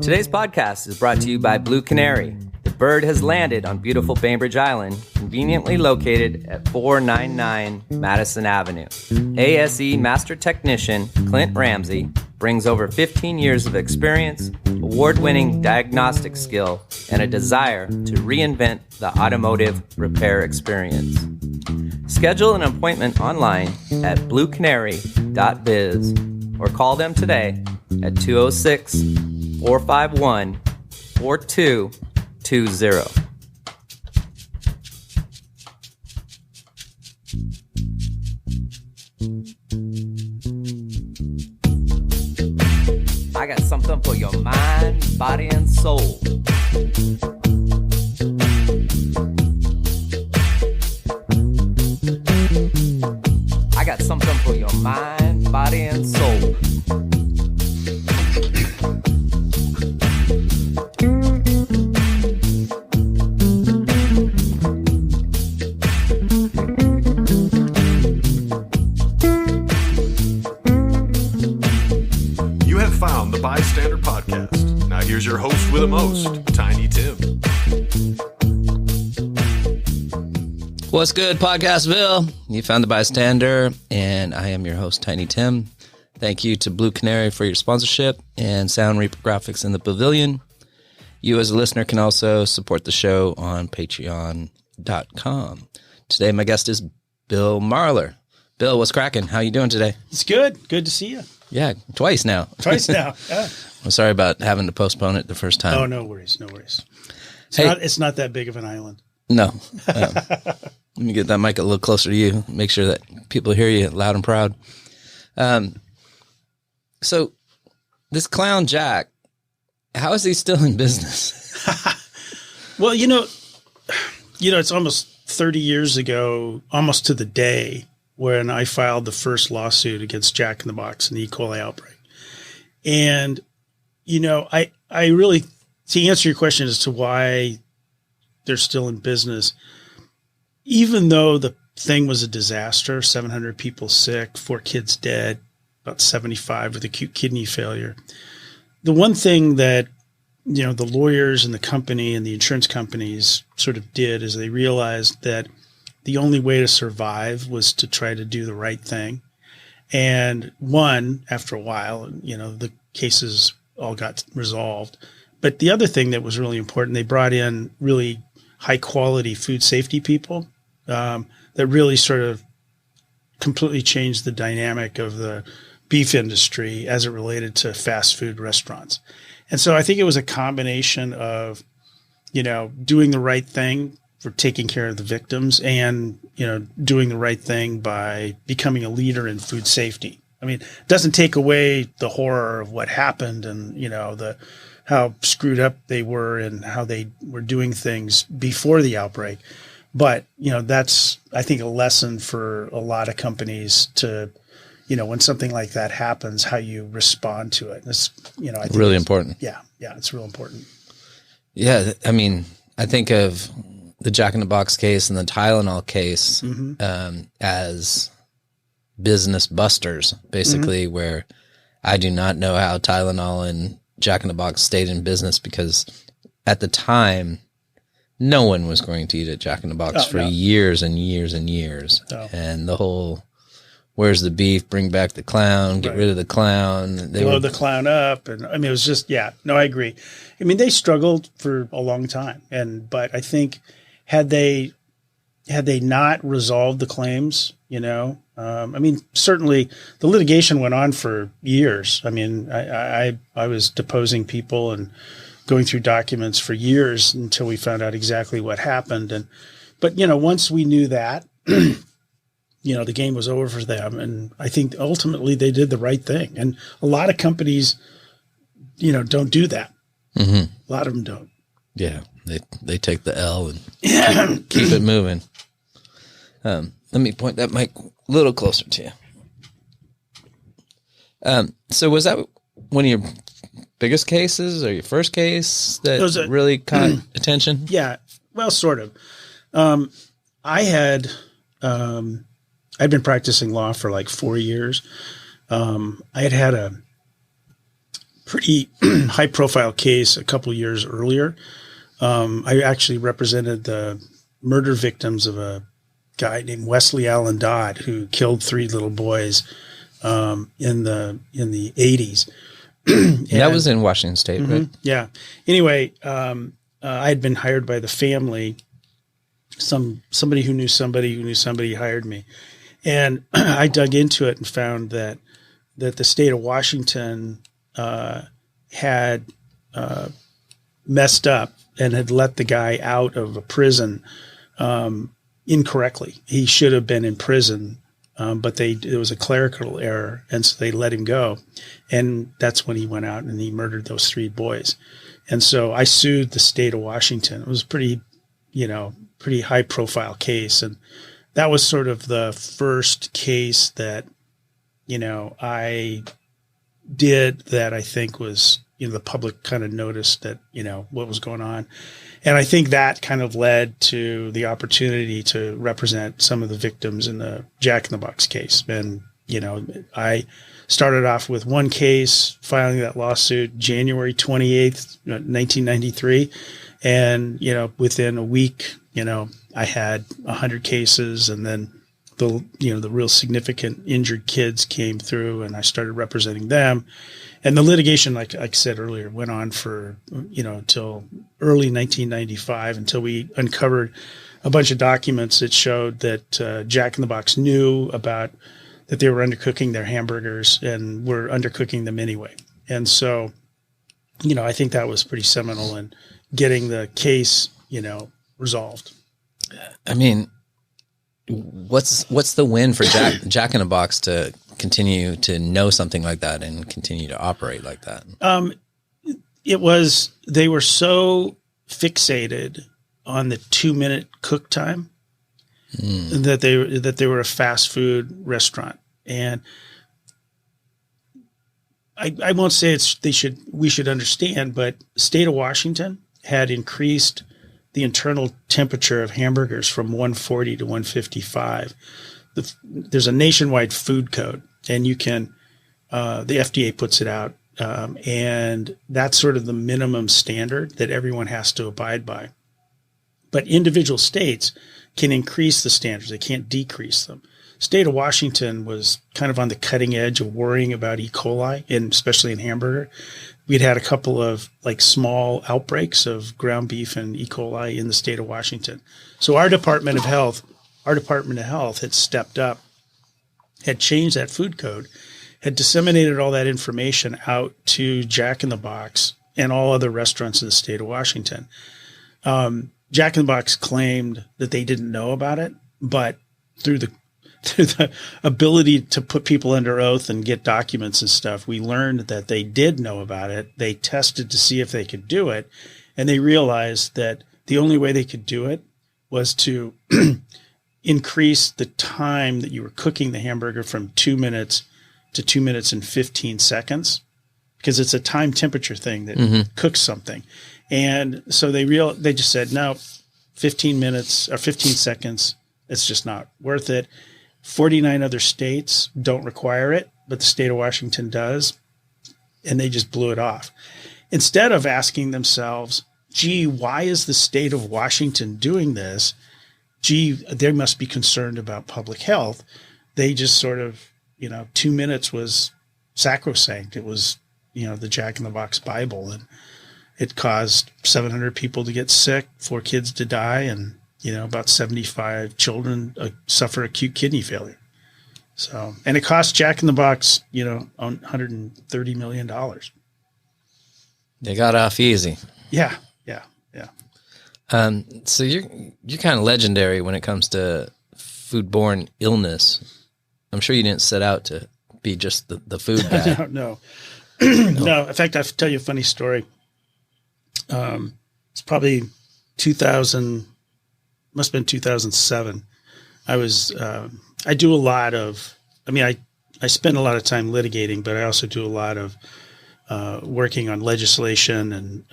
Today's podcast is brought to you by Blue Canary. The bird has landed on beautiful Bainbridge Island, conveniently located at 499 Madison Avenue. ASE Master Technician Clint Ramsey brings over 15 years of experience, award-winning diagnostic skill, and a desire to reinvent the automotive repair experience. Schedule an appointment online at bluecanary.biz or call them today at 206-451-4220. I got something for your mind, body, and soul. I got something for your mind, body, and soul. You have found the B.I.STANDER podcast. Now here's your host with the most, Tiny Tim. What's good, Podcastville? You found the B.I.STANDER, and I am your host, Tiny Tim. Thank you to Blue Canary for your sponsorship and Sound Reaper Graphics in the Pavilion. You as a listener can also support the show on patreon.com. Today, my guest is Bill Marler. Bill, what's cracking? How you doing today? It's good. Good to see you. Yeah, twice now. Yeah. I'm sorry about having to postpone it the first time. Oh, no worries. No worries. It's not that big of an island. No. Let me get that mic a little closer to you. Make sure that people hear you loud and proud. So this clown Jack, how is he still in business? Well, you know, it's almost 30 years ago, almost to the day, when I filed the first lawsuit against Jack in the Box and the E. coli outbreak. And, I really, to answer your question as to why they're still in business, even though the thing was a disaster, 700 people sick, 4 kids dead, about 75 with acute kidney failure. The one thing that, the lawyers and the company and the insurance companies sort of did is they realized that the only way to survive was to try to do the right thing. And after a while, the cases all got resolved. But the other thing that was really important, they brought in really high quality food safety people that really sort of completely changed the dynamic of the beef industry as it related to fast food restaurants. And so I think it was a combination of, doing the right thing for taking care of the victims and, doing the right thing by becoming a leader in food safety. I mean, it doesn't take away the horror of what happened and, how screwed up they were and how they were doing things before the outbreak. But, that's, I think, a lesson for a lot of companies to, when something like that happens, how you respond to it. It's, I think really important. Yeah, it's real important. Yeah, I mean, I think of the Jack in the Box case and the Tylenol case as business busters, basically, where I do not know how Tylenol and Jack in the Box stayed in business because at the time, no one was going to eat at Jack in the Box for years and years and years. Oh. And the whole, where's the beef, bring back the clown, get rid of the clown. Blow the clown up. And I mean, it was just, I agree. I mean, they struggled for a long time. But I think had they not resolved the claims, certainly the litigation went on for years. I mean, I was deposing people and going through documents for years until we found out exactly what happened. But once we knew that, the game was over for them. And I think ultimately they did the right thing. And a lot of companies, don't do that. Mm-hmm. A lot of them don't. Yeah. They take the L and keep it moving. Let me point that mic a little closer to you. So was that one of your biggest cases or your first case that really caught attention? Yeah, well, sort of. I'd been practicing law for like 4 years. I had a pretty high profile case a couple years earlier. I actually represented the murder victims of a guy named Wesley Allen Dodd, who killed 3 little boys in the 80s. That was in Washington State, right? Yeah. Anyway, I had been hired by the family. Somebody who knew somebody who knew somebody hired me, and I dug into it and found that the state of Washington had messed up and had let the guy out of a prison incorrectly. He should have been in prison, but it was a clerical error, and so they let him go. And that's when he went out and he murdered those 3 boys. And so I sued the state of Washington. It was pretty high profile case. And that was sort of the first case that, I did that I think was, the public kind of noticed that, what was going on. And I think that kind of led to the opportunity to represent some of the victims in the Jack in the Box case. And, I started off with one case, filing that lawsuit January 28th, 1993. And, within a week, I had 100 cases, and then the real significant injured kids came through, and I started representing them. And the litigation, like I said earlier, went on for, until early 1995, until we uncovered a bunch of documents that showed that Jack in the Box knew about that they were undercooking their hamburgers and were undercooking them anyway. And so, I think that was pretty seminal in getting the case, resolved. I mean, what's the win for Jack in the Box to continue to know something like that and continue to operate like that? They were so fixated on the 2-minute cook time that they were a fast food restaurant. And I won't say we should understand, but the state of Washington had increased the internal temperature of hamburgers from 140 to 155. There's a nationwide food code, and you can, the FDA puts it out, and that's sort of the minimum standard that everyone has to abide by. But individual states can increase the standards. They can't decrease them. State of Washington was kind of on the cutting edge of worrying about E. coli, and especially in hamburger. We'd had a couple of small outbreaks of ground beef and E. coli in the state of Washington. So our Department of Health had stepped up, had changed that food code, had disseminated all that information out to Jack in the Box and all other restaurants in the state of Washington. Jack in the Box claimed that they didn't know about it, but through the ability to put people under oath and get documents and stuff, we learned that they did know about it. They tested to see if they could do it, and they realized that the only way they could do it was to increase the time that you were cooking the hamburger from 2 minutes to 2 minutes and 15 seconds, because it's a time temperature thing that cooks something. And so they just said, no, 15 minutes or 15 seconds, it's just not worth it. 49 other states don't require it, but the state of Washington does, and they just blew it off. Instead of asking themselves, gee, why is the state of Washington doing this? Gee, they must be concerned about public health. They just sort of, 2 minutes was sacrosanct. It was, the Jack in the Box Bible, and it caused 700 people to get sick, 4 kids to die, and about 75 children suffer acute kidney failure. So, and it cost Jack in the Box, $130 million. They got off easy. Yeah. So you're kind of legendary when it comes to foodborne illness. I'm sure you didn't set out to be just the food guy. No. No. In fact, I'll tell you a funny story. It's probably 2000. Must have been 2007. I do a lot of, I spend a lot of time litigating, but I also do a lot of working on legislation. And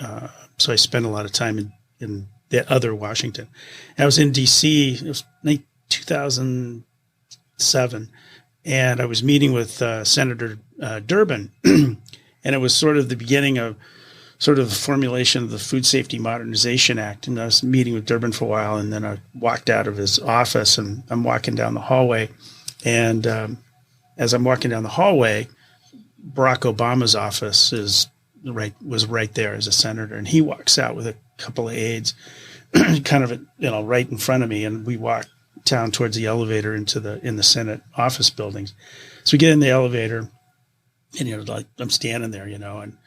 so I spend a lot of time in the other Washington. And I was in D.C., it was 2007, and I was meeting with Senator Durbin. And it was sort of the beginning of sort of the formulation of the Food Safety Modernization Act. And I was meeting with Durbin for a while, and then I walked out of his office, and I'm walking down the hallway. And as I'm walking down the hallway, Barack Obama's office was right there as a senator. And he walks out with a couple of aides kind of, right in front of me. And we walk down towards the elevator in the Senate office buildings. So we get in the elevator, and, I'm standing there, and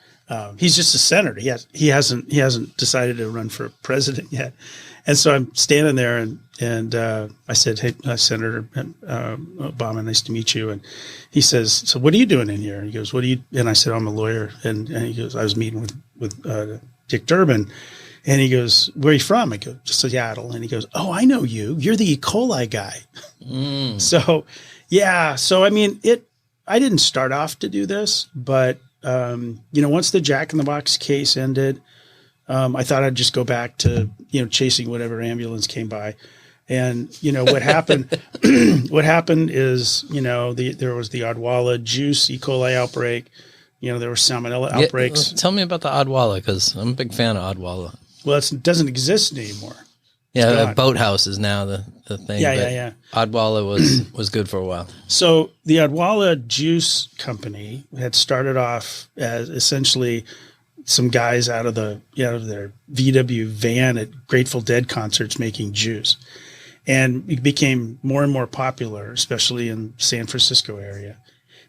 he's just a senator. He hasn't decided to run for president yet. And so I'm standing there, and I said, "Hey, Senator Obama, nice to meet you." And he says, "So what are you doing in here?" And he goes, "What do you?" And I said, "I'm a lawyer." And he goes, "I was meeting with Dick Durbin." And he goes, "Where are you from?" I go, "Seattle." And he goes, "Oh, I know you. You're the E. coli guy." So, yeah. So, I mean, I didn't start off to do this, but, once the Jack in the Box case ended, I thought I'd just go back to, chasing whatever ambulance came by. And, what happened, is, there was the Odwalla juice E. coli outbreak. There were salmonella outbreaks. Tell me about the Odwalla, because I'm a big fan of Odwalla. Well, it doesn't exist anymore. Yeah, the boathouse is now the thing. Yeah. Odwalla was good for a while. So the Odwalla Juice Company had started off as essentially some guys out of their VW van at Grateful Dead concerts making juice. And it became more and more popular, especially in San Francisco area.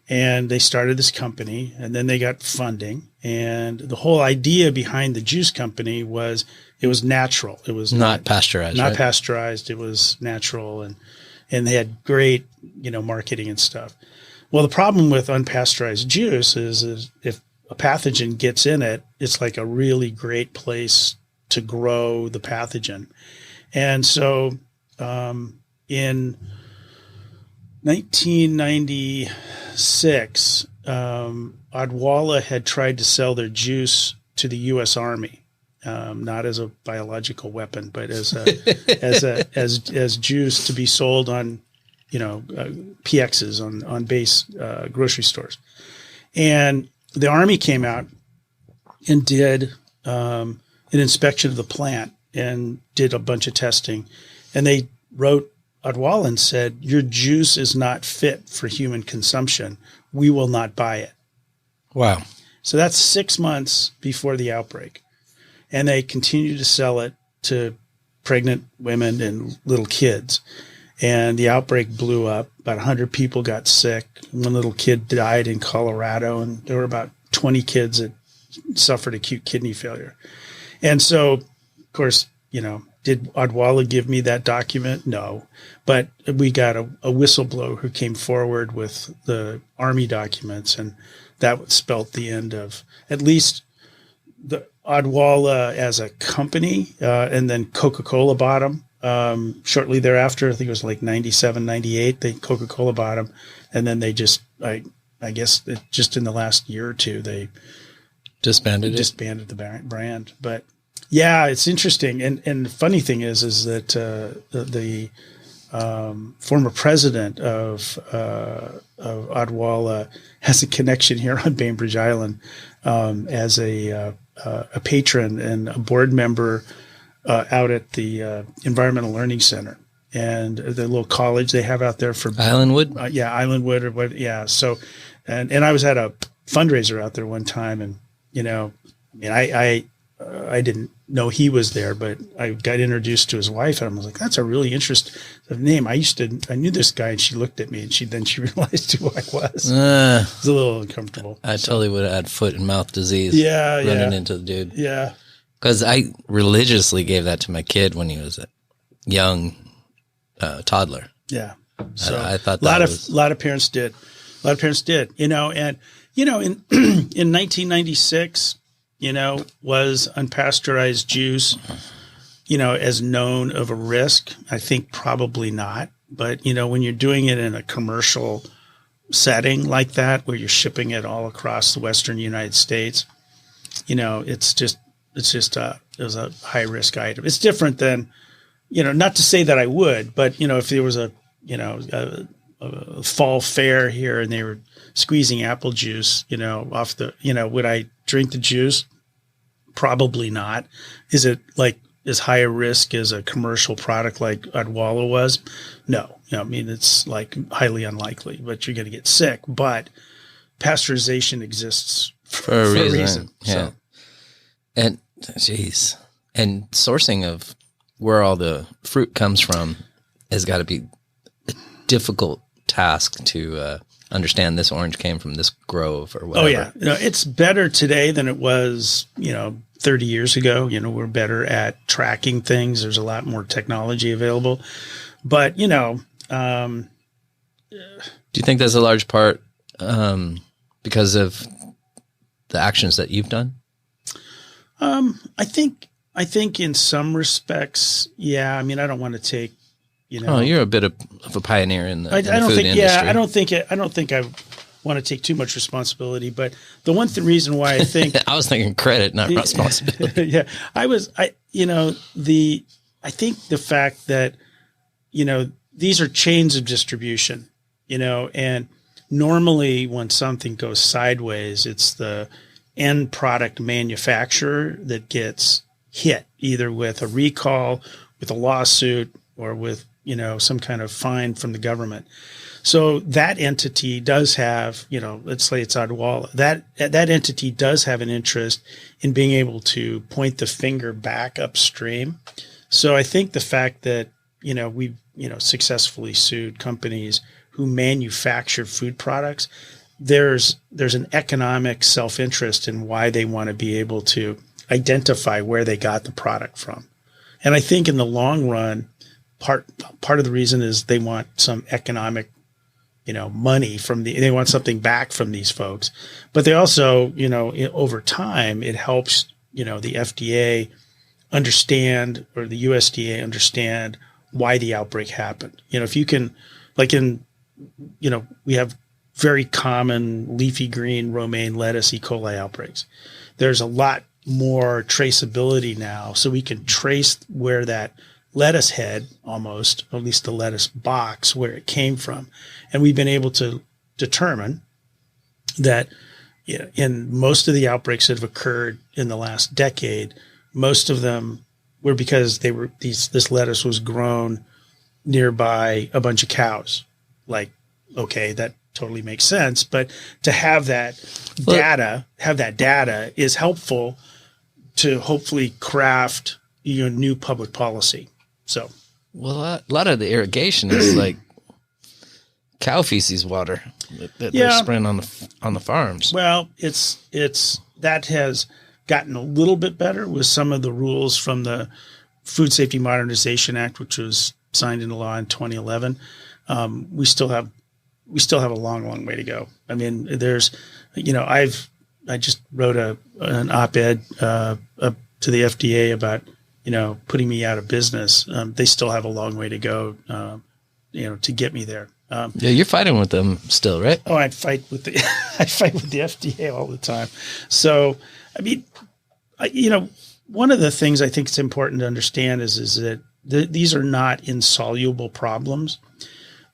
And they started this company, and then they got funding. And the whole idea behind the juice company was it was natural. It was not pasteurized. Not right? pasteurized. It was natural, and they had great, marketing and stuff. Well, the problem with unpasteurized juice is if a pathogen gets in it, it's like a really great place to grow the pathogen. And so in 1996, Odwalla had tried to sell their juice to the U.S. Army, not as a biological weapon, but as juice to be sold on, PXs on base grocery stores. And the Army came out and did an inspection of the plant and did a bunch of testing, and they wrote Odwalla and said, "Your juice is not fit for human consumption. We will not buy it." Wow. So that's 6 months before the outbreak. And they continued to sell it to pregnant women and little kids. And the outbreak blew up. About 100 people got sick. One little kid died in Colorado, and there were about 20 kids that suffered acute kidney failure. And so, of course, did Odwalla give me that document? No. But we got a whistleblower who came forward with the Army documents, and that spelt the end of at least the Odwalla as a company, and then Coca-Cola bought them. Shortly thereafter, I think it was like 97, 98, Coca-Cola bought them. And then they just, I guess just in the last year or two, they disbanded the brand. But yeah, it's interesting. And the funny thing is that the former president of Odwalla has a connection here on Bainbridge Island as a patron and a board member out at the Environmental Learning Center and the little college they have out there for Islandwood. Islandwood or what? Yeah. So, and I was at a fundraiser out there one time, and I didn't know he was there, but I got introduced to his wife, and I was like, "That's a really interesting name." I knew this guy, and she looked at me, and then she realized who I was. It was a little uncomfortable. I totally would have had foot and mouth disease. Running into the dude. Yeah. Because I religiously gave that to my kid when he was a young toddler. Yeah. So I thought a lot of parents did. A lot of parents did. In 1996, was unpasteurized juice, as known of a risk? I think probably not. But, when you're doing it in a commercial setting like that, where you're shipping it all across the Western United States, it was a high risk item. It's different than, not to say that I would, but, if there was a fall fair here, and they were squeezing apple juice, off the, would I drink the juice? Probably not. Is it like as high a risk as a commercial product like Odwalla was? No. It's like highly unlikely, but you're going to get sick. But pasteurization exists for a reason. Yeah. So. And geez, and sourcing of where all the fruit comes from has got to be a difficult task to understand. This orange came from this grove or whatever. Oh yeah, it's better today than it was, 30 years ago. We're better at tracking things. There's a lot more technology available, but do you think that's a large part because of the actions that you've done? I think in some respects, yeah. I don't want to take, Oh, you're a bit of a pioneer in the food industry. Yeah, I don't think I want to take too much responsibility. But the one reason why I think I was thinking credit, not responsibility. Yeah, I think the fact that these are chains of distribution, and normally when something goes sideways, it's the end product manufacturer that gets hit either with a recall, with a lawsuit, or with some kind of fine from the government. So that entity does have, let's say it's Odwalla, that entity does have an interest in being able to point the finger back upstream. So I think the fact that, we've, successfully sued companies who manufacture food products, there's an economic self-interest in why they want to be able to identify where they got the product from. And I think in the long run, part of the reason is they want some economic, money they want something back from these folks. But they also, over time, it helps, the FDA understand, or the USDA understand why the outbreak happened. If you can, we have very common leafy green romaine lettuce E. coli outbreaks. There's a lot more traceability now, so we can trace where that lettuce head, almost, or at least the lettuce box, where it came from. And we've been able to determine that in most of the outbreaks that have occurred in the last decade, most of them were because this lettuce was grown nearby a bunch of cows. Okay, that totally makes sense. But to have that data is helpful to hopefully craft new public policy. So, well, a lot of the irrigation is like cow feces water that they're spraying on the farms. Well, it's that has gotten a little bit better with some of the rules from the Food Safety Modernization Act, which was signed into law in 2011. We still have a long way to go. There's, I just wrote an op-ed to the FDA about, putting me out of business. They still have a long way to go, to get me there. Yeah, you're fighting with them still, right? Oh, I fight with the FDA all the time. So, one of the things I think it's important to understand is that these are not insoluble problems.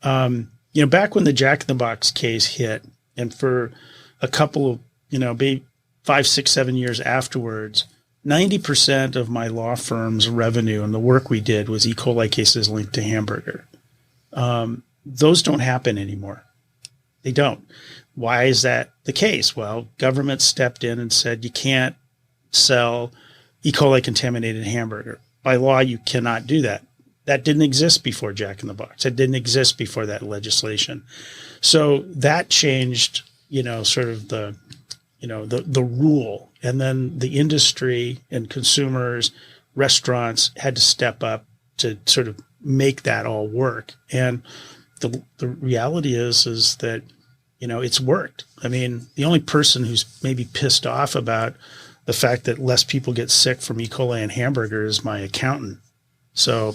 Back when the Jack in the Box case hit, and for a couple of, maybe 5, 6, 7 years afterwards, 90% of my law firm's revenue and the work we did was E. coli cases linked to hamburger. Those don't happen anymore. They don't. Why is that the case? Well, government stepped in and said you can't sell E. coli contaminated hamburger. By law, you cannot do that. That didn't exist before Jack in the Box. It didn't exist before that legislation. So that changed, sort of the rule. And then the industry and consumers, restaurants had to step up to sort of make that all work. And the reality is that, it's worked. The only person who's maybe pissed off about the fact that less people get sick from E. coli and hamburger is my accountant. So,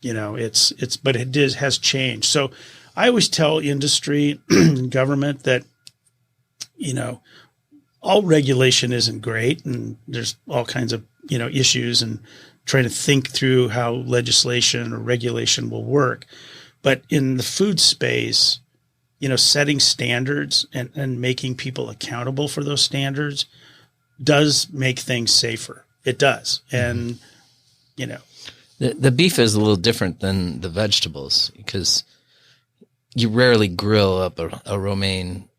but it has changed. So I always tell industry and government that, all regulation isn't great, and there's all kinds of, issues, and trying to think through how legislation or regulation will work. But in the food space, setting standards and making people accountable for those standards does make things safer. It does. And, The beef is a little different than the vegetables because you rarely grill up a romaine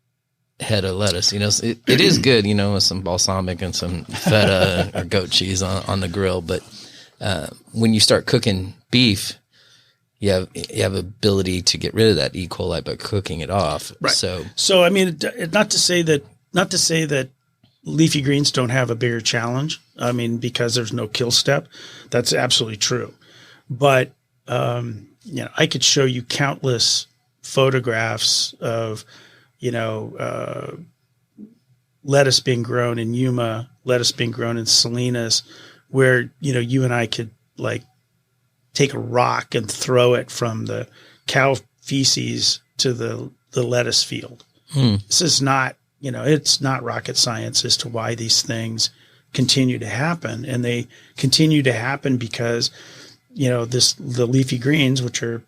head of lettuce. It is good, with some balsamic and some feta or goat cheese on the grill. But when you start cooking beef, you have ability to get rid of that E. coli by cooking it off. Right. So I mean, not to say that leafy greens don't have a bigger challenge. I mean, because there's no kill step, that's absolutely true. But I could show you countless photographs of lettuce being grown in Yuma, lettuce being grown in Salinas, where you and I could take a rock and throw it from the cow feces to the lettuce field. This is not, it's not rocket science as to why these things continue to happen. And they continue to happen because, the leafy greens, which are,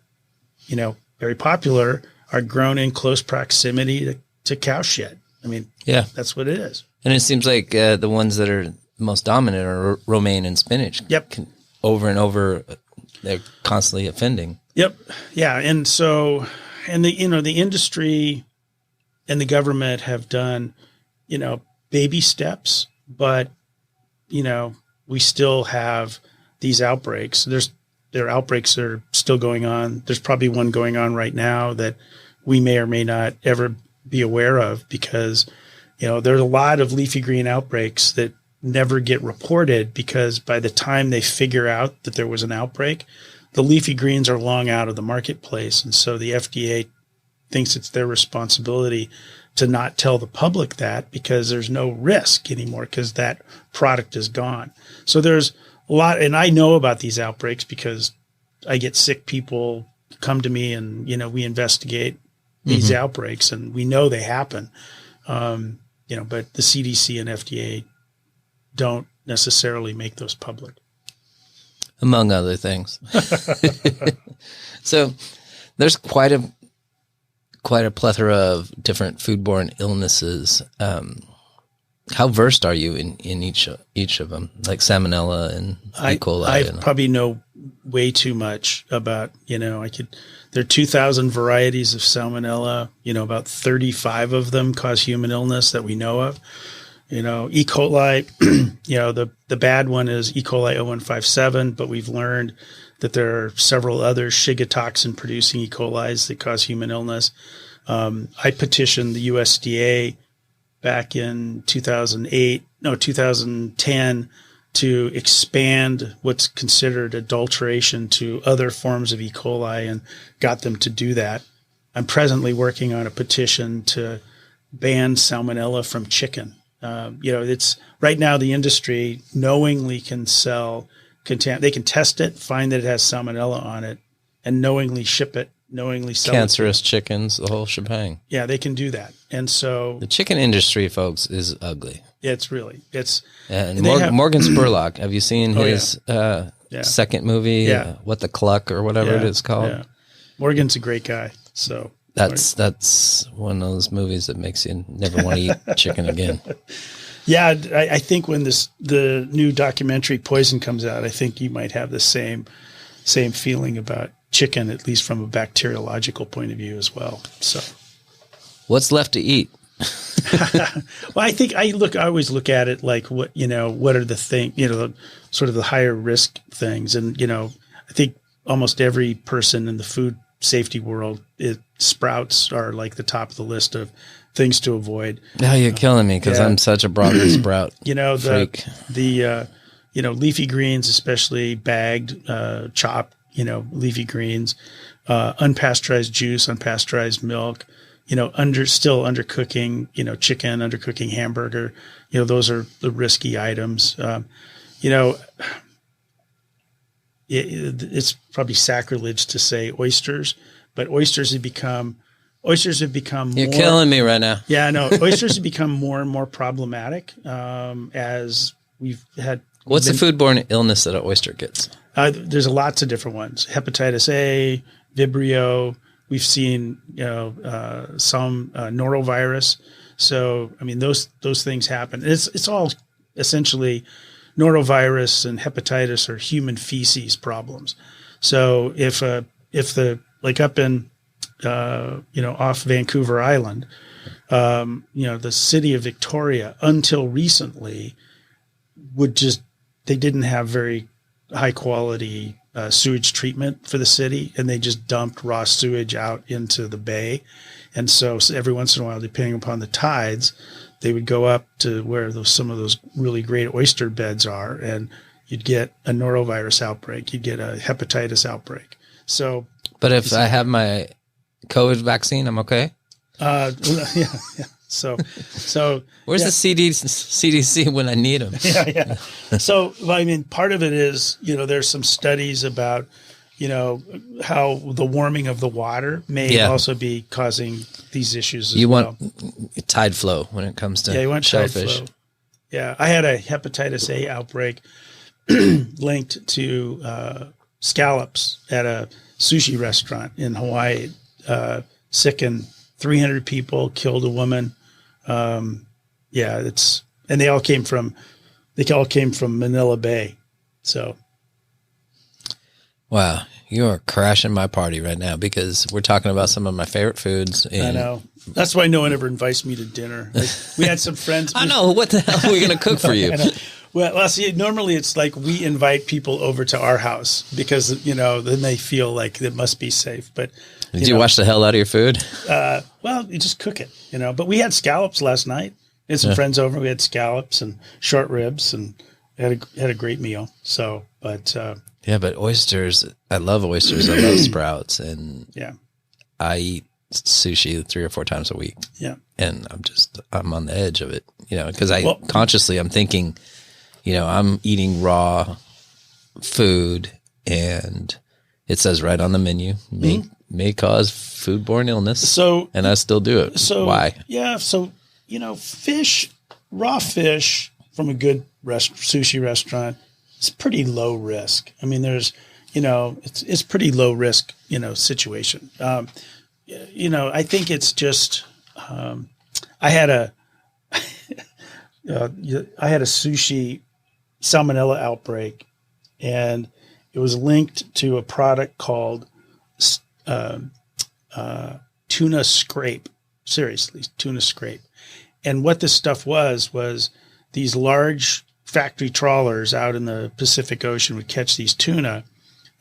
very popular, are grown in close proximity to cow shit. I mean, yeah, that's what it is. And it seems like the ones that are most dominant are romaine and spinach. Yep. Over and over, they're constantly offending. Yep. Yeah. And so, and the industry and the government have done, baby steps, but, we still have these outbreaks. There are outbreaks that are still going on. There's probably one going on right now that we may or may not ever be aware of because, there's a lot of leafy green outbreaks that never get reported because by the time they figure out that there was an outbreak, the leafy greens are long out of the marketplace. And so the FDA thinks it's their responsibility to not tell the public that because there's no risk anymore because that product is gone. So there's a lot, and I know about these outbreaks because I get sick people come to me and, we investigate these outbreaks and we know they happen. But the CDC and FDA don't necessarily make those public. Among other things. So there's quite a plethora of different foodborne illnesses. How versed are you in each of them, like salmonella and E. coli? I probably know way too much about, there are 2,000 varieties of salmonella, about 35 of them cause human illness that we know of. E. coli, the bad one is E. coli 0157, but we've learned that there are several other Shiga toxin producing E. colis that cause human illness. I petitioned the USDA back in 2010 to expand what's considered adulteration to other forms of E. coli and got them to do that. I'm presently working on a petition to ban salmonella from chicken. It's right now the industry knowingly can sell they can test it, find that it has salmonella on it, and knowingly ship it, knowingly sell cancerous chickens, the whole shebang. Yeah, they can do that. And so the chicken industry, folks, is ugly. It's and Morgan Spurlock. Have you seen his second movie, What the Cluck or whatever it is called? Yeah. Morgan's a great guy. So that's one of those movies that makes you never want to eat chicken again. Yeah, I think when the new documentary Poison comes out, I think you might have the same feeling about chicken, at least from a bacteriological point of view as well. So, what's left to eat? Well, I think I always look at it like what are the things, sort of the higher risk things. And, I think almost every person in the food safety world, sprouts are like the top of the list of things to avoid. Now you're killing me because I'm such a broccoli sprout freak. The leafy greens, especially bagged, chopped, leafy greens, unpasteurized juice, unpasteurized milk, still undercooking, chicken, undercooking hamburger, those are the risky items. It's probably sacrilege to say oysters, but oysters have become You're killing me right now. Yeah, no, oysters have become more and more problematic as we've had. What's the foodborne illness that an oyster gets? There's lots of different ones. Hepatitis A, Vibrio. We've seen, some norovirus. So, I mean, those things happen. It's all essentially norovirus and hepatitis are human feces problems. So if like up in, off Vancouver Island, the city of Victoria until recently they didn't have very high quality sewage treatment for the city, and they just dumped raw sewage out into the bay. And so every once in a while, depending upon the tides, they would go up to where some of those really great oyster beds are, and you'd get a norovirus outbreak, you'd get a hepatitis outbreak. So, but if I have my COVID vaccine, I'm okay. Yeah. So where's the CDC when I need them? Yeah. So, I mean, part of it is, there's some studies about, how the warming of the water may also be causing these issues as well. You want tide flow when it comes to you want shellfish. Tide flow. Yeah, I had a hepatitis A outbreak linked to scallops at a sushi restaurant in Hawaii. Sickened 300 people, killed a woman. And they all came from Manila Bay. So. Wow, you are crashing my party right now because we're talking about some of my favorite foods. I know. That's why no one ever invites me to dinner. Like, we had some friends. I know. What the hell are we going to cook for you? Well, see, normally it's like we invite people over to our house because, then they feel like it must be safe. But did you wash the hell out of your food? Well, you just cook it, But we had scallops last night. We had some friends over. We had scallops and short ribs and had a great meal. So, but but oysters. I love oysters. I love sprouts, and I eat sushi 3 or 4 times a week. Yeah, and I'm on the edge of it, because I'm thinking, I'm eating raw food, and it says right on the menu may cause foodborne illness. So, and I still do it. So why? Yeah. So, raw fish from a good sushi restaurant is pretty low risk. I mean, there's, it's pretty low risk, situation. I think it's just, I had a sushi salmonella outbreak, and it was linked to a product called tuna scrape. Seriously, tuna scrape. And what this stuff was these large factory trawlers out in the Pacific Ocean would catch these tuna,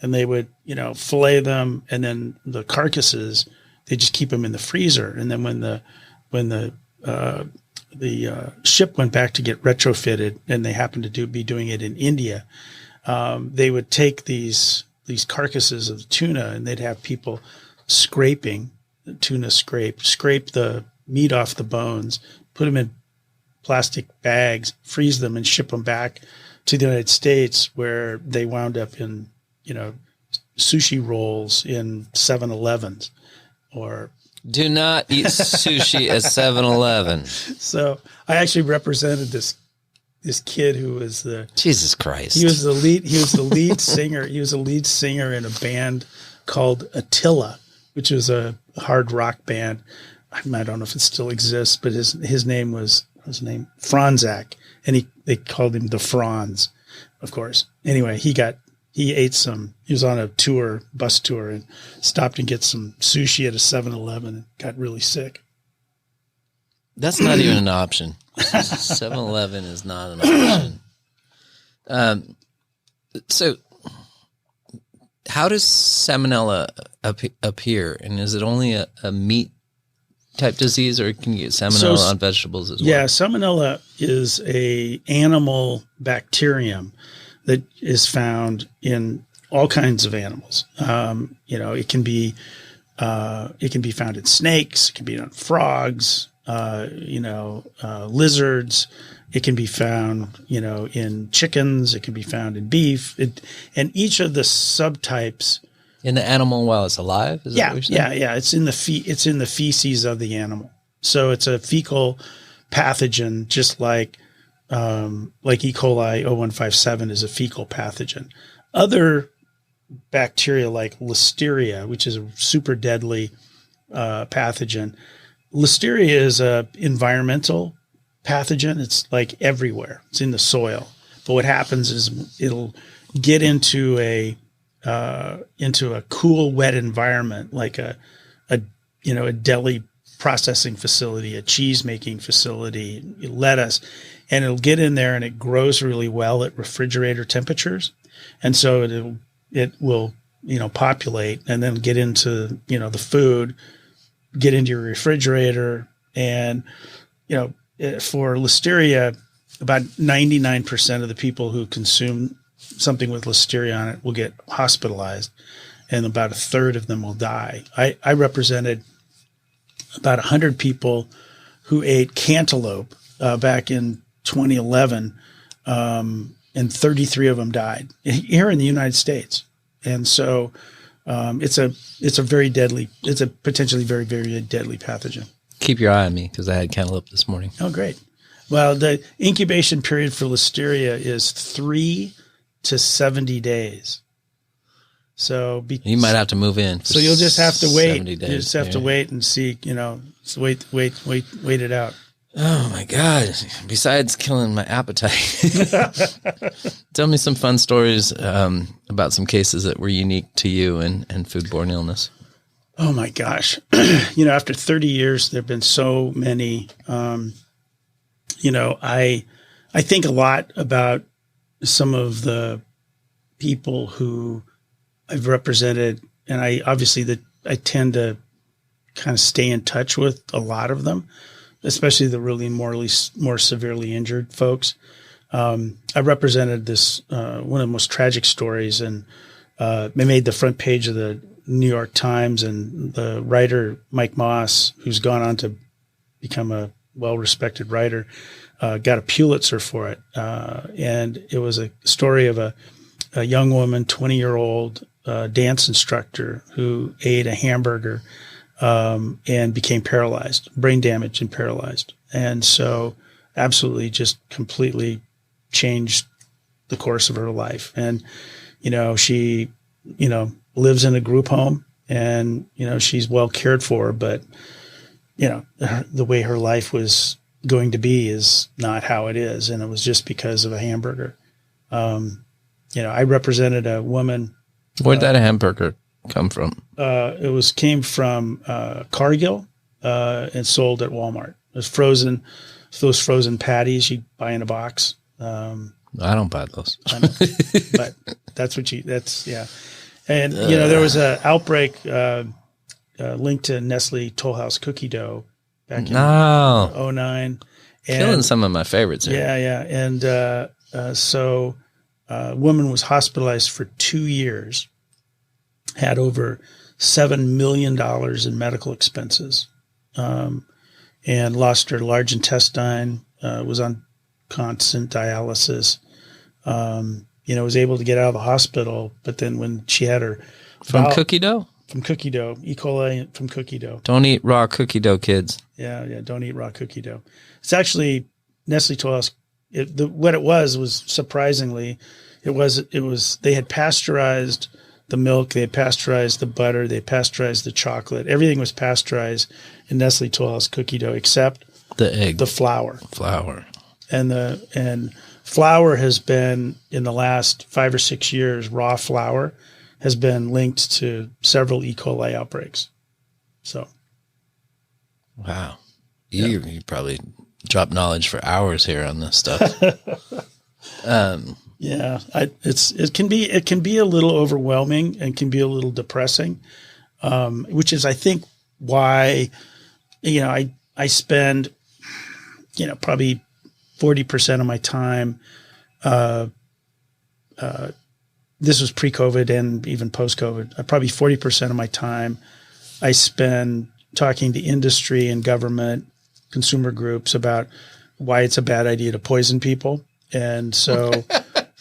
and they would, fillet them, and then the carcasses, they just keep them in the freezer. And then when the ship went back to get retrofitted, and they happened to be doing it in India, they would take these carcasses of tuna, and they'd have people scraping the tuna scrape the meat off the bones, put them in plastic bags, freeze them, and ship them back to the United States, where they wound up in, sushi rolls in 7-Elevens. Or do not eat sushi at 7-Eleven. So I actually represented this kid who was Jesus Christ. He was the lead singer. He was a lead singer in a band called Attila, which was a hard rock band. I don't know if it still exists, but his name was Franzak, and they called him the Franz, of course. Anyway, he was on a bus tour, and stopped and get some sushi at a 7-Eleven and got really sick. That's not even an option. 7-Eleven is not an option. So how does salmonella appear? And is it only a meat type disease, or can you get salmonella on vegetables as well? Yeah, salmonella is a animal bacterium that is found in all kinds of animals. It can be found in snakes, it can be in frogs, lizards. It can be found, in chickens. It can be found in beef. And each of the subtypes in the animal while it's alive. Is that what you're saying? Yeah. It's in the feces of the animal. So it's a fecal pathogen, just like E. coli 0157 is a fecal pathogen. Other bacteria like Listeria, which is a super deadly pathogen. Listeria is a environmental pathogen. It's like everywhere. It's in the soil. But what happens is it'll get into a cool, wet environment, like a deli processing facility, a cheese making facility, lettuce, and it'll get in there and it grows really well at refrigerator temperatures. And so it will populate and then get into, the food, get into your refrigerator. And, for Listeria, about 99% of the people who consume something with Listeria on it will get hospitalized, and about a third of them will die. I represented about 100 people who ate cantaloupe back in 2011, and 33 of them died here in the United States. And so it's a potentially very, very deadly pathogen. Keep your eye on me because I had cantaloupe this morning. Oh, great. Well, the incubation period for Listeria is 3 to 70 days. So you might have to move in. So you'll just have to wait. 70 days, you just have to wait and see, wait it out. Oh my God. Besides killing my appetite, tell me some fun stories about some cases that were unique to you and foodborne illness. Oh my gosh. After 30 years, there've been so many, I think a lot about some of the people who I've represented, and I tend to kind of stay in touch with a lot of them, especially the really more severely injured folks. I represented this one of the most tragic stories, and it made the front page of the New York Times, and the writer Mike Moss, who's gone on to become a well-respected writer, got a Pulitzer for it. And it was a story of a young woman, 20-year-old dance instructor who ate a hamburger and became paralyzed, brain damaged and paralyzed. And so absolutely just completely changed the course of her life. And, she, lives in a group home, and, she's well cared for, but, the way her life was going to be is not how it is. And it was just because of a hamburger. I represented a woman. Where'd that hamburger come from? It came from Cargill and sold at Walmart. It was frozen, those frozen patties you buy in a box. I don't buy those. But yeah. And, there was an Outbreak linked to Nestle Toll House cookie dough back in 2009. Killing some of my favorites here. Yeah. And so a woman was hospitalized for 2 years, had over $7 million in medical expenses, and lost her large intestine, was on constant dialysis, was able to get out of the hospital. But then when she had her cookie dough? From cookie dough, E. coli from cookie dough. Don't eat raw cookie dough, kids. Yeah, don't eat raw cookie dough. It's actually Nestle Toll House. What it was surprisingly, they had pasteurized the milk, they had pasteurized the butter, they pasteurized the chocolate. Everything was pasteurized in Nestle Toll House cookie dough except the egg, the flour. And flour has been, in the last 5 or 6 years, raw flour has been linked to several E. coli outbreaks. So, wow, you probably drop knowledge for hours here on this stuff. It can be a little overwhelming and can be a little depressing, which is, I think, why I spend probably 40% of my time. This was pre-COVID and even post-COVID. Probably 40% of my time I spend talking to industry and government, consumer groups about why it's a bad idea to poison people. And so,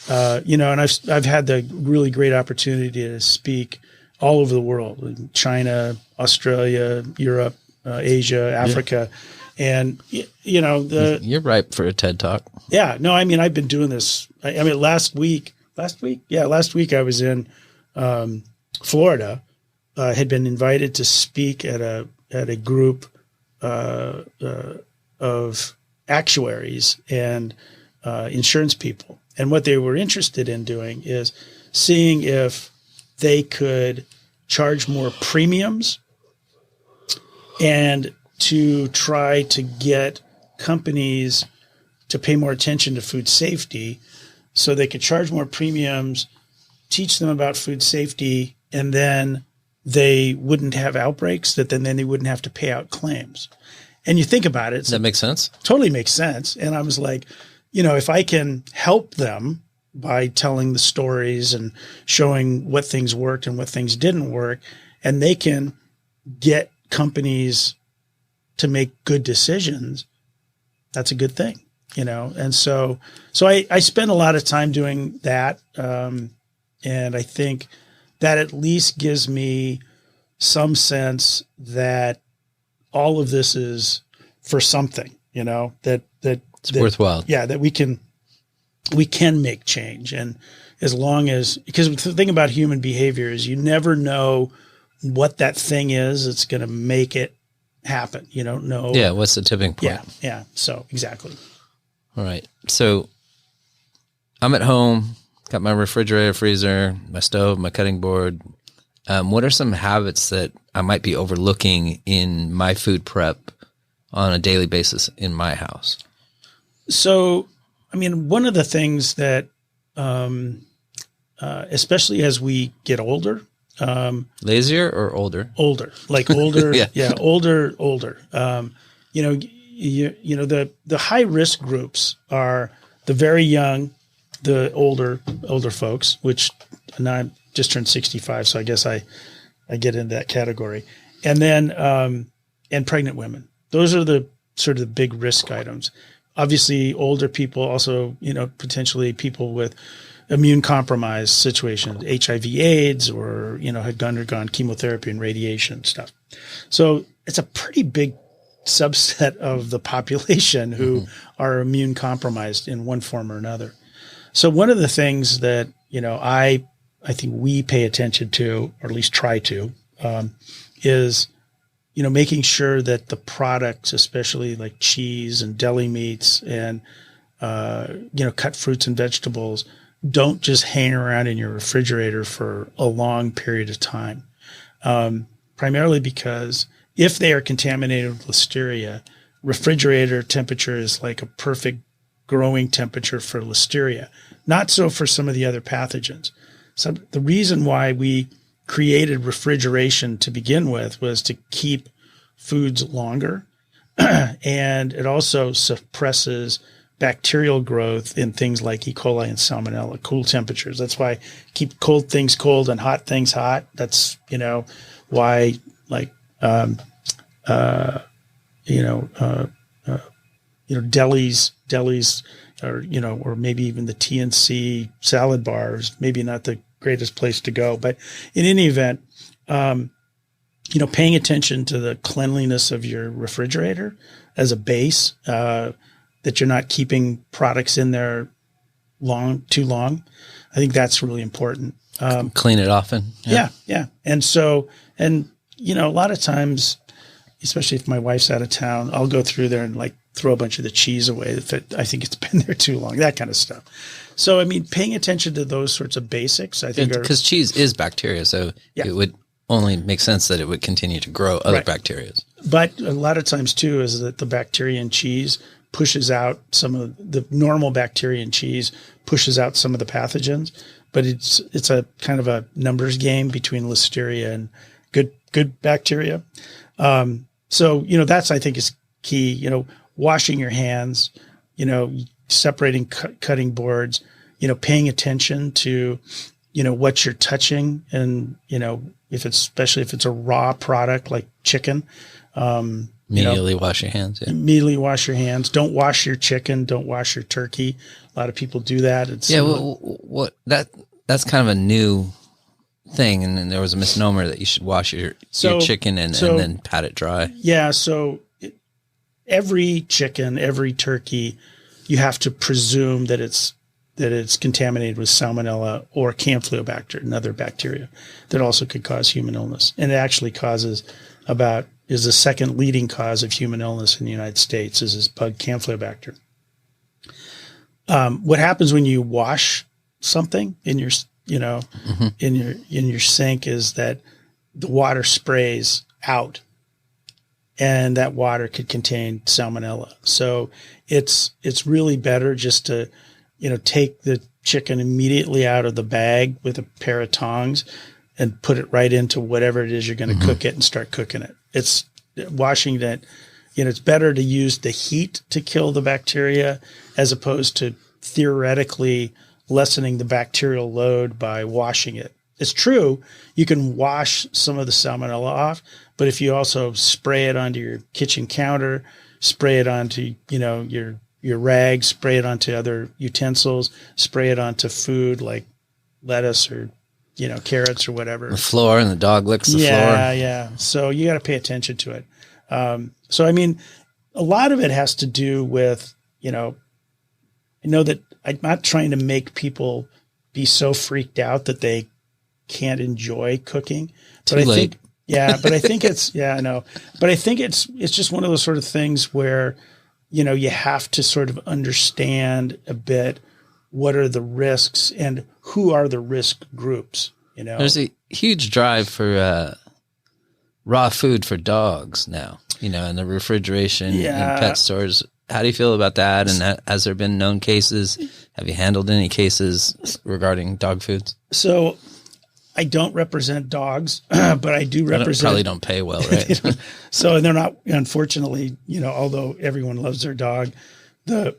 and I've had the really great opportunity to speak all over the world, in China, Australia, Europe, Asia, Africa. Yeah. And, you're ripe for a TED Talk. Yeah. No, I've been doing this. Last week I was in Florida, had been invited to speak at a group of actuaries and insurance people. And what they were interested in doing is seeing if they could charge more premiums and to try to get companies to pay more attention to food safety so they could charge more premiums, teach them about food safety, and then they wouldn't have outbreaks, that then they wouldn't have to pay out claims. And you think about it. Does that make sense? Totally makes sense. And I was like, if I can help them by telling the stories and showing what things worked and what things didn't work, and they can get companies to make good decisions, that's a good thing, And so I spend a lot of time doing that. And I think that at least gives me some sense that all of this is for something, that it's worthwhile. Yeah. That we can make change. And as long as, because the thing about human behavior is you never know what that thing is that's going to make it happen. You don't know. Yeah. What's the tipping point? Yeah. Yeah. So exactly. All right. So I'm at home, got my refrigerator, freezer, my stove, my cutting board. What are some habits that I might be overlooking in my food prep on a daily basis in my house? So, one of the things that, especially as we get older, lazier or older? Older, like older. Yeah. Older. The high risk groups are the very young, the older folks, which now I just turned 65. So I guess I get into that category. And then, and pregnant women. Those are the sort of the big risk items. Obviously older people, also, potentially people with immune compromised situations, HIV, AIDS, or, had undergone chemotherapy and radiation stuff. So it's a pretty big subset of the population who are immune compromised in one form or another. So one of the things that, I think we pay attention to, or at least try to, is, making sure that the products, especially like cheese and deli meats and, cut fruits and vegetables, don't just hang around in your refrigerator for a long period of time. Primarily because if they are contaminated with Listeria, refrigerator temperature is like a perfect growing temperature for Listeria. Not so for some of the other pathogens. So the reason why we created refrigeration to begin with was to keep foods longer. And it also suppresses bacterial growth in things like E. coli and Salmonella, cool temperatures. That's why keep cold things cold and hot things hot. That's, why like, delis, or maybe even the TNC salad bars, maybe not the greatest place to go. But in any event, paying attention to the cleanliness of your refrigerator as a base, that you're not keeping products in there too long. I think that's really important. Clean it often. Yeah. And so, a lot of times, especially if my wife's out of town, I'll go through there and like throw a bunch of the cheese away that I think it's been there too long, that kind of stuff. So, paying attention to those sorts of basics, I think, because cheese is bacteria, so it would only make sense that it would continue to grow other bacteria. But a lot of times too is that the bacteria in cheese pushes out some of the normal bacteria in cheese, pushes out some of the pathogens, but it's a kind of a numbers game between Listeria and good bacteria. So, that's, I think, is key, washing your hands, separating cutting boards, paying attention to, what you're touching. And, especially if it's a raw product like chicken, immediately wash your hands. Yeah. Immediately wash your hands. Don't wash your chicken. Don't wash your turkey. A lot of people do that. It's that's kind of a new thing, and then there was a misnomer that you should wash your chicken and then pat it dry. Yeah, so every chicken, every turkey, you have to presume that it's that it's contaminated with salmonella or campylobacter, another bacteria that also could cause human illness. And it actually is the second leading cause of human illness in the United States is this bug campylobacter. What happens when you wash something in your, in your sink is that the water sprays out, and that water could contain salmonella. So it's really better just to, take the chicken immediately out of the bag with a pair of tongs and put it right into whatever it is you're going to cook it and start cooking it. It's washing that, it's better to use the heat to kill the bacteria as opposed to theoretically lessening the bacterial load by washing it. It's true, you can wash some of the salmonella off, but if you also spray it onto your kitchen counter, spray it onto, your rags, spray it onto other utensils, spray it onto food like lettuce or, carrots or whatever. The floor, and the dog licks the floor. Yeah. So you got to pay attention to it. So, I mean, a lot of it has to do with, I know that I'm not trying to make people be so freaked out that they can't enjoy cooking. But Too late. But I think it's, I know. But I think it's just one of those sort of things where, you have to sort of understand a bit what are the risks and who are the risk groups, There's a huge drive for raw food for dogs now, in the refrigeration in pet stores. How do you feel about that? And has there been known cases? Have you handled any cases regarding dog foods? So I don't represent dogs, but I do represent. Probably don't pay well, right? So they're not, unfortunately, although everyone loves their dog, the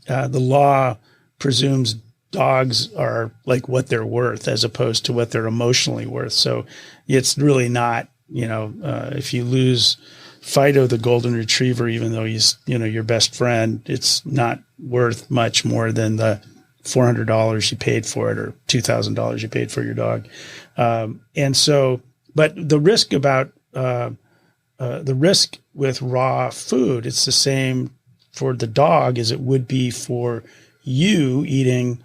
law presumes dogs are like what they're worth as opposed to what they're emotionally worth. So it's really not, if you lose Fido, the golden retriever, even though he's, your best friend, it's not worth much more than the $400 you paid for it or $2,000 you paid for your dog. And so, but the risk about, the risk with raw food, it's the same for the dog as it would be for you eating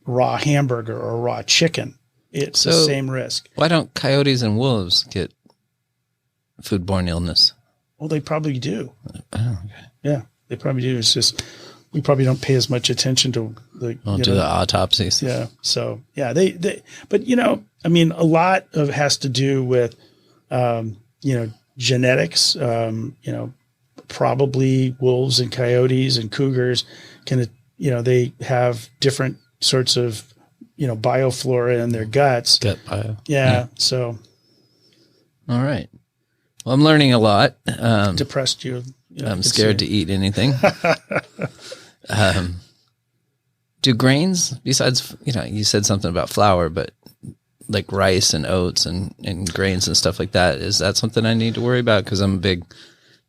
raw hamburger or raw chicken. It's the same risk. Why don't coyotes and wolves get foodborne illness? Well, they probably do. Oh, okay. Yeah, they probably do. It's just, we probably don't pay as much attention to the autopsies. Yeah. So yeah, they but I mean, a lot of it has to do with, genetics, probably wolves and coyotes and cougars they have different sorts of, bioflora in their guts. Gut bio. Yeah. So. All right. Well, I'm learning a lot. Depressed you. I'm scared to eat anything. Do grains, besides, you said something about flour, but like rice and oats and grains and stuff like that, is that something I need to worry about? Because I'm a big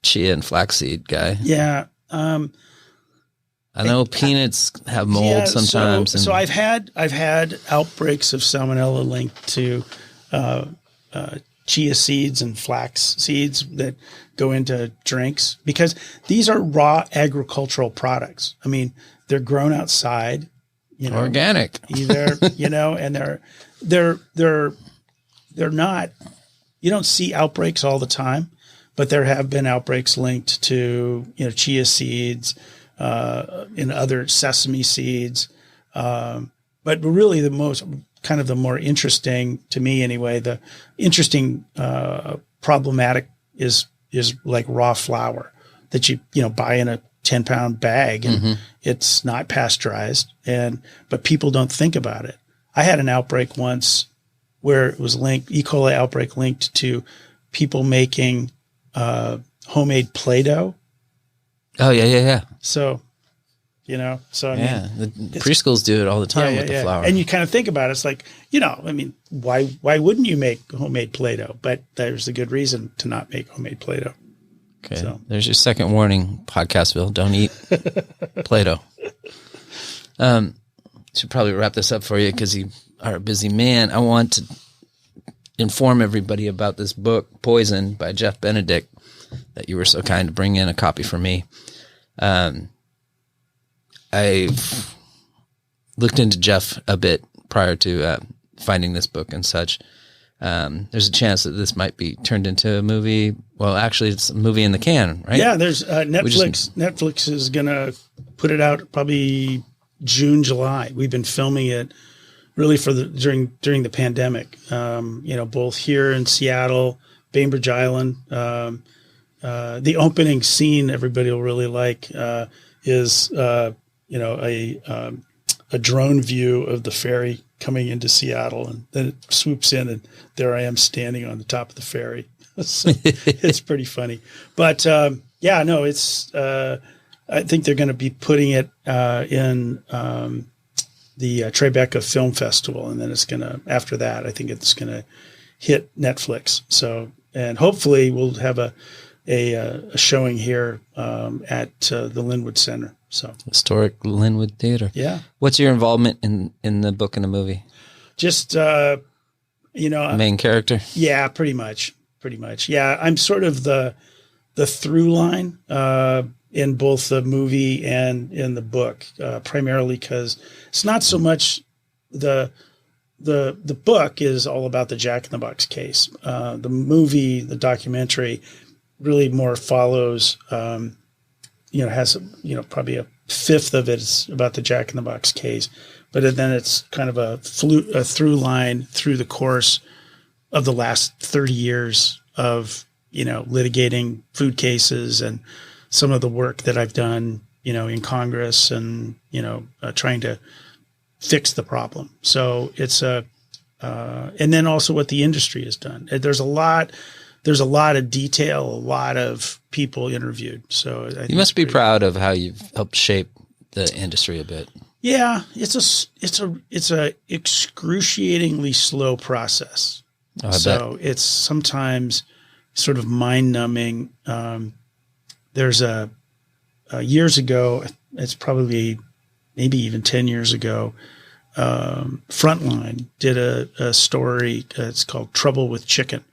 chia and flaxseed guy. Yeah. I know peanuts have mold sometimes. So I've had outbreaks of salmonella linked to chia seeds and flax seeds that go into drinks because these are raw agricultural products. I mean, they're grown outside, organic either, and they're not, you don't see outbreaks all the time, but there have been outbreaks linked to, chia seeds, and other sesame seeds. But really the more interesting to me anyway, the interesting, problematic is like raw flour that you buy in a 10-pound bag and it's not pasteurized but people don't think about it. I had an outbreak once where it was E. coli outbreak linked to people making, homemade Play-Doh. Oh yeah. So, I mean, the preschools do it all the time with the flour. And you kind of think about it, it's like, I mean, why wouldn't you make homemade Play-Doh? But there's a good reason to not make homemade Play-Doh. Okay. So. There's your second warning, Podcastville. Don't eat Play-Doh. Should probably wrap this up for you because you are a busy man. I want to inform everybody about this book, Poison, by Jeff Benedict, that you were so kind to bring in a copy for me. I've looked into Jeff a bit prior to finding this book and such. There's a chance that this might be turned into a movie. Well, actually, it's a movie in the can, right? Yeah, there's Netflix. Netflix is going to put it out probably June, July. We've been filming it really during the pandemic. Both here in Seattle, Bainbridge Island. The opening scene everybody will really like is a drone view of the ferry coming into Seattle, and then it swoops in, and there I am standing on the top of the ferry. So it's pretty funny. But it's. I think they're going to be putting it in the Tribeca Film Festival, and then it's going to. After that, I think it's going to hit Netflix. So, and hopefully we'll have a showing here at the Linwood Center. So historic Linwood Theater. Yeah. What's your involvement in the book and the movie? Just main character. Yeah, pretty much. Yeah, I'm sort of the through line in both the movie and in the book, primarily because it's not so much the book is all about the Jack in the Box case. The movie, the documentary, really more follows. Has probably a fifth of it is about the Jack in the Box case, but then it's kind of a through line through the course of the last 30 years of litigating food cases and some of the work that I've done in Congress and trying to fix the problem. So it's and then also what the industry has done. There's a lot of detail, a lot of people interviewed. So you must be proud of how you've helped shape the industry a bit. Yeah, it's a excruciatingly slow process. Oh, so it's sometimes sort of mind numbing. There's years ago, it's probably maybe even 10 years ago, Frontline did a story. It's called Trouble with Chicken.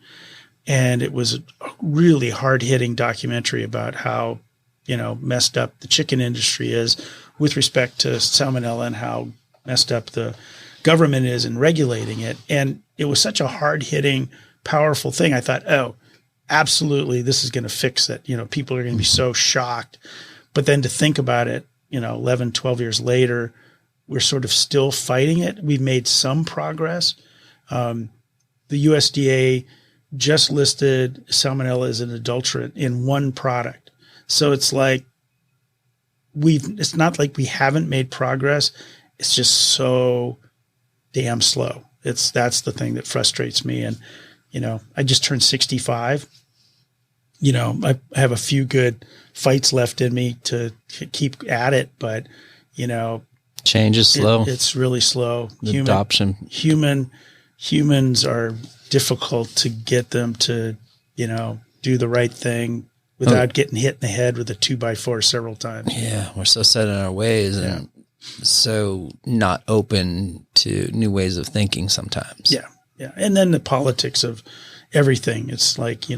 And it was a really hard-hitting documentary about how, messed up the chicken industry is with respect to salmonella and how messed up the government is in regulating it. And it was such a hard-hitting, powerful thing. I thought, oh, absolutely, this is going to fix it. People are going to be so shocked. But then to think about it, 11, 12 years later, we're sort of still fighting it. We've made some progress. The USDA just listed salmonella as an adulterant in one product. So it's like it's not like we haven't made progress. It's just so damn slow. That's the thing that frustrates me. And, I just turned 65. I have a few good fights left in me to keep at it, but, change is slow. It's really slow. Adoption. Humans are difficult to get them to, do the right thing without getting hit in the head with a 2x4 several times. Yeah, we're so set in our ways and so not open to new ways of thinking sometimes. Yeah, yeah. And then the politics of everything. It's like, you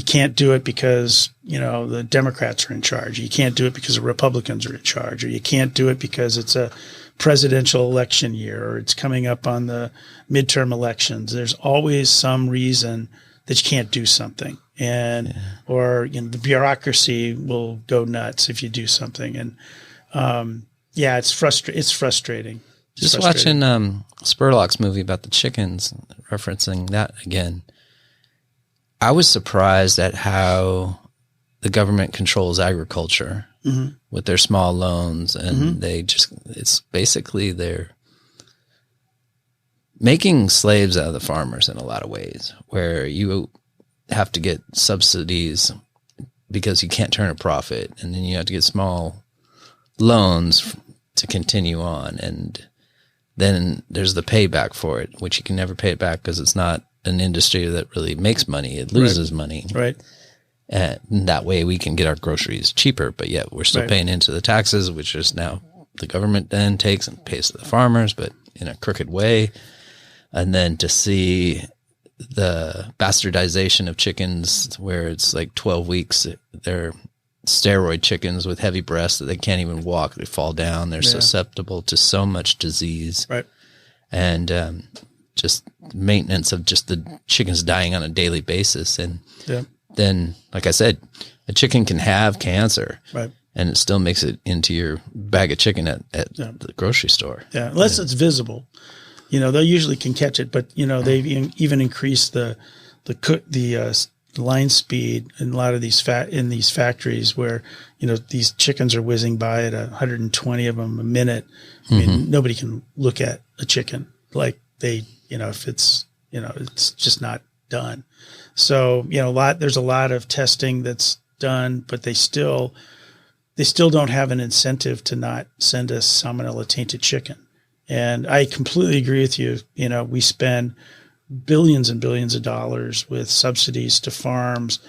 can't do it because, the Democrats are in charge. You can't do it because the Republicans are in charge, or you can't do it because it's a presidential election year or it's coming up on the midterm elections. There's always some reason that you can't do something. Or the bureaucracy will go nuts if you do something. And, it's frustrating. Just watching Spurlock's movie about the chickens, referencing that again. I was surprised at how the government controls agriculture with their small loans, and it's basically they're making slaves out of the farmers in a lot of ways, where you have to get subsidies because you can't turn a profit, and then you have to get small loans to continue on, and then there's the payback for it, which you can never pay it back because it's not an industry that really makes money. It loses money. Right. And that way we can get our groceries cheaper, but yet we're still paying into the taxes, which is now the government then takes and pays to the farmers, but in a crooked way. And then to see the bastardization of chickens where it's like 12 weeks, they're steroid chickens with heavy breasts that they can't even walk. They fall down. They're susceptible to so much disease. Right. And just maintenance of just the chickens dying on a daily basis. And then, like I said, a chicken can have cancer. Right. And it still makes it into your bag of chicken at the grocery store. Yeah, unless it's visible. They usually can catch it, but, they've even increased the line speed in a lot of these factories where, these chickens are whizzing by at 120 of them a minute. I mean, nobody can look at a chicken like they, if it's, it's just not done. So, there's a lot of testing that's done, but they still don't have an incentive to not send us salmonella tainted chicken. And I completely agree with you. We spend billions and billions of dollars with subsidies to farms.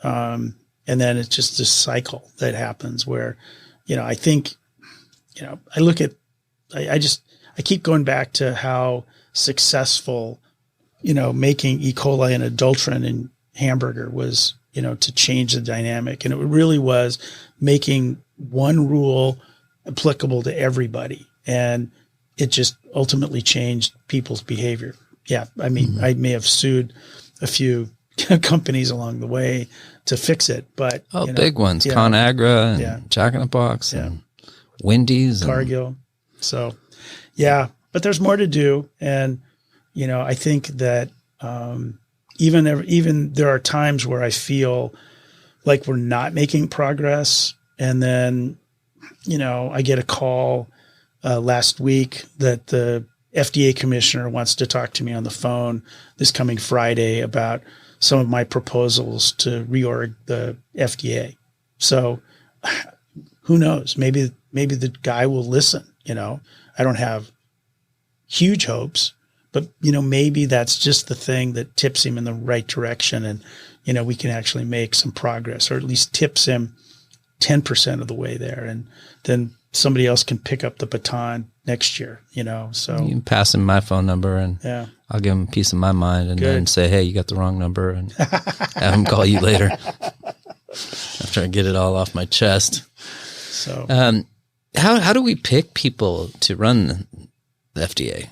And then it's just this cycle that happens where, I think, I keep going back to how successful, making E. coli an adulterant in hamburger was, to change the dynamic. And it really was making one rule applicable to everybody. And it just ultimately changed people's behavior. Yeah. I mean, I may have sued a few companies along the way to fix it, but big ones, ConAgra and Jack in the Box and Wendy's, Cargill. So, but there's more to do. And, I think that, even there are times where I feel like we're not making progress. And then, I get a call last week that the FDA commissioner wants to talk to me on the phone this coming Friday about some of my proposals to reorg the FDA. So who knows? Maybe the guy will listen. I don't have huge hopes, but maybe that's just the thing that tips him in the right direction, and we can actually make some progress, or at least tips him 10% of the way there, and then somebody else can pick up the baton next year. So you can pass him my phone number, and I'll give him a piece of my mind, and then say, "Hey, you got the wrong number," and have him call you later after I get it all off my chest. So, how do we pick people to run the FDA?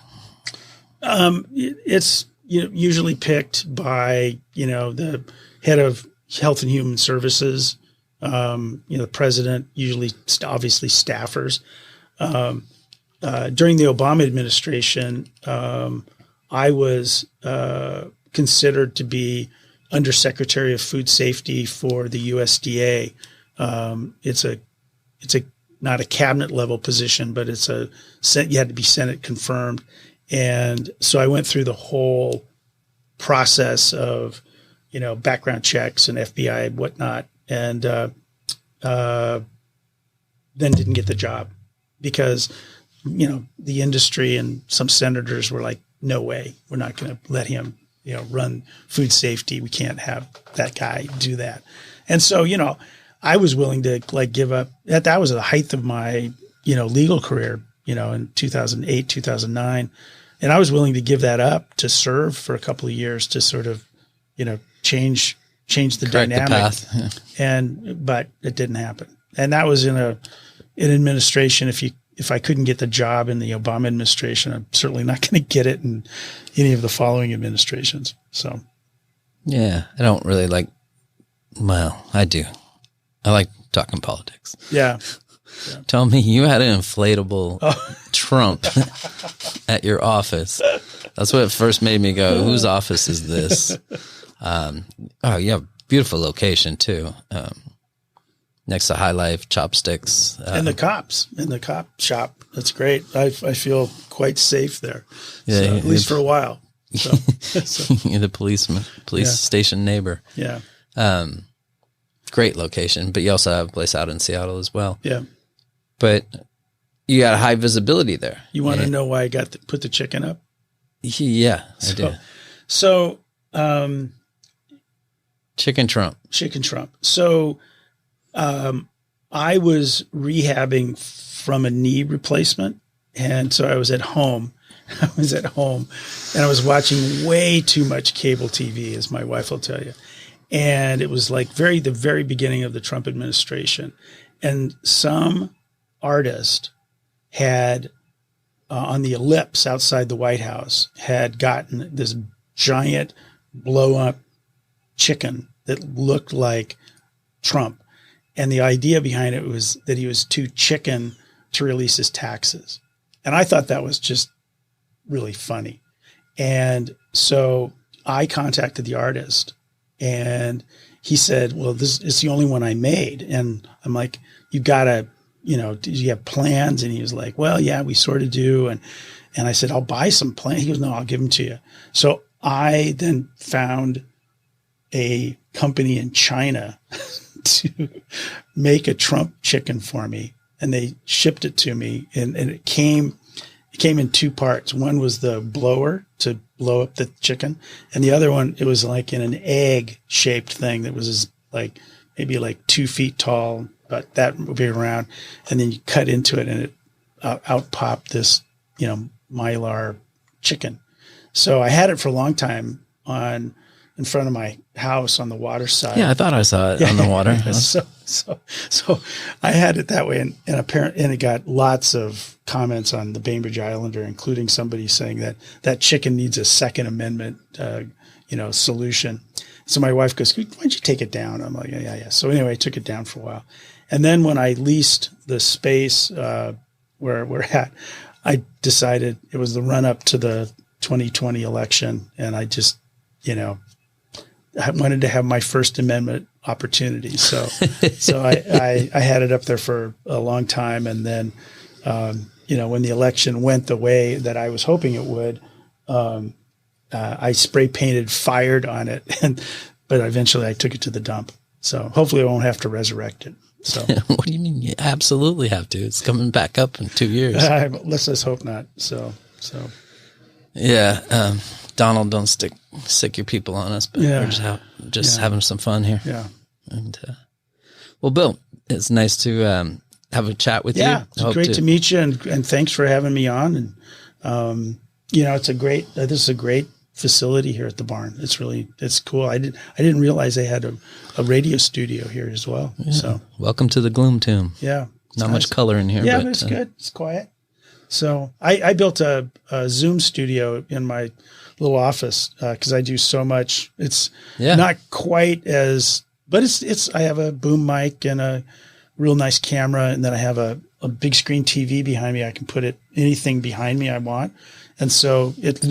It's usually picked by the head of Health and Human Services, the president, usually obviously staffers. During the Obama administration, I was considered to be Undersecretary of Food Safety for the USDA. It's not a cabinet level position, but you had to be Senate confirmed. And so I went through the whole process of, background checks and FBI and whatnot, and then didn't get the job because, the industry and some senators were like, no way, we're not going to let him, run food safety. We can't have that guy do that. And so, I was willing to give up. That was the height of my, legal career, in 2008, 2009. And I was willing to give that up to serve for a couple of years to sort of, change the dynamic. The path. But it didn't happen. And that was in an administration. If I couldn't get the job in the Obama administration, I'm certainly not going to get it in any of the following administrations. So, yeah, I don't really I do. I like talking politics. Yeah. Tell me you had an inflatable Trump at your office. That's what first made me go, whose office is this? Beautiful location too. Next to High Life, Chopsticks. And the cops in the cop shop. That's great. I feel quite safe there. Yeah, at least for a while. So. You're the police station neighbor. Yeah. Great location, but you also have a place out in Seattle as well. Yeah. But you got a high visibility there. You want to know why I put the chicken up? Yeah, I do. So, Chicken Trump. So, I was rehabbing from a knee replacement. And so I was at home. And I was watching way too much cable TV, as my wife will tell you. And it was like the very beginning of the Trump administration. And some artist had, on the ellipse outside the White House, had gotten this giant blow-up chicken that looked like Trump. And the idea behind it was that he was too chicken to release his taxes. And I thought that was just really funny. And so I contacted the artist, and he said, well, this is the only one I made. And I'm like, you got to, do you have plans? And he was like, well, yeah, we sort of do. And I said, I'll buy some plans. He goes, no, I'll give them to you. So I then found a company in China to make a Trump chicken for me. And they shipped it to me, and it came in two parts. One was the blower to blow up the chicken, and the other one, it was like in an egg shaped thing that was maybe 2 feet tall, but that moving around, and then you cut into it, and it out popped this mylar chicken. So I had it for a long time in front of my house on the water side. Yeah, I thought I saw it on the water. So I had it that way, and it got lots of comments on the Bainbridge Islander, including somebody saying that chicken needs a Second Amendment, solution. So my wife goes, "Why don't you take it down?" I'm like, yeah. So anyway, I took it down for a while, and then when I leased the space where we're at, I decided it was the run up to the 2020 election, and I just, I wanted to have my First Amendment opportunity. So I had it up there for a long time. And then, when the election went the way that I was hoping it would, I spray painted "fired" on it. But eventually I took it to the dump. So hopefully I won't have to resurrect it. So what do you mean? You absolutely have to. It's coming back up in 2 years. Let's just hope not. So. Yeah. Donald, don't sick your people on us, but we're just having some fun here. Yeah. And, well, Bill, it's nice to have a chat with you. Yeah, it's great to meet you, and thanks for having me on. And this is a great facility here at the barn. It's cool. I didn't realize they had a radio studio here as well. Yeah. So welcome to the Gloom Tomb. Yeah, not much color in here. Yeah, but it's good. It's quiet. So I built a Zoom studio in my little office because I do so much. It's not quite as, but it's. I have a boom mic and a real nice camera, and then I have a big screen TV behind me. I can put anything behind me I want, and so it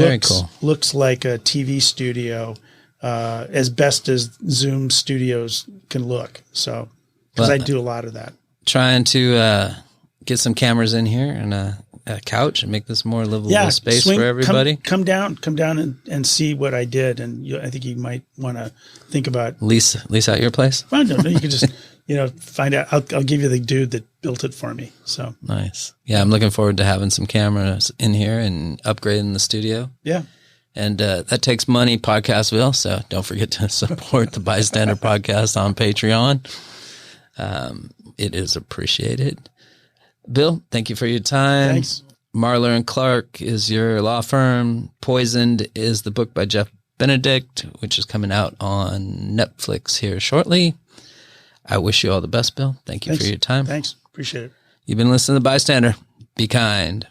looks like a TV studio as best as Zoom studios can look. So because I do a lot of that. Trying to get some cameras in here and a couch and make this more livable space for everybody. Come down and see what I did. And I think you might want to think about lease out your place. Well, no, you can just, find out. I'll give you the dude that built it for me. So nice. Yeah. I'm looking forward to having some cameras in here and upgrading the studio. Yeah. And, that takes money, podcast will. So don't forget to support the Bystander podcast on Patreon. It is appreciated. Bill, thank you for your time. Thanks. Marler Clark is your law firm. Poisoned is the book by Jeff Benedict, which is coming out on Netflix here shortly. I wish you all the best, Bill. Thank you for your time. Thanks. Appreciate it. You've been listening to Bystander. Be kind.